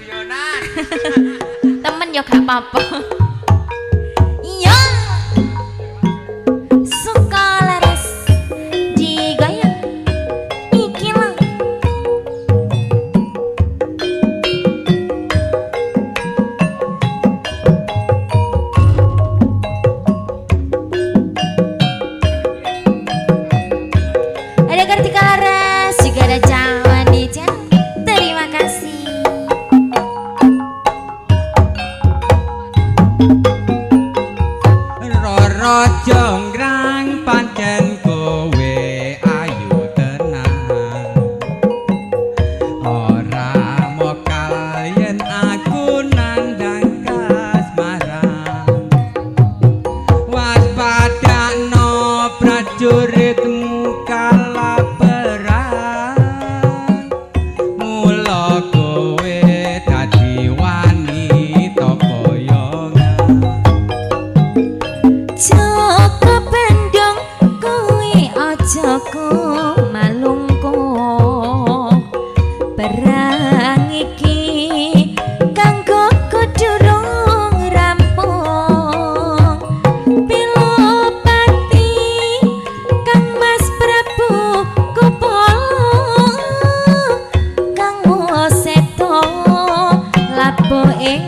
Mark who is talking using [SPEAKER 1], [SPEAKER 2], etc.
[SPEAKER 1] guyonan.
[SPEAKER 2] Temen ya gak apa-apa. Iya. Suka laras digoyang. Iki lah. Ada Kartika Laras, juga ada Jawa di channel. Terima kasih.
[SPEAKER 1] Roro jonggrang pancen kowe ayu tenan. Ora mokal yen aku nandang kasmaran. Waspadakno prajuritmu kalaperan. Mula kowe dadi wanita boyongan.
[SPEAKER 2] Joko bendong kuwi aja malungko. Perang iki kanggo kudurung rampung. Pilopati Kang Mas Prabu Kupala Kang Seto lapo ing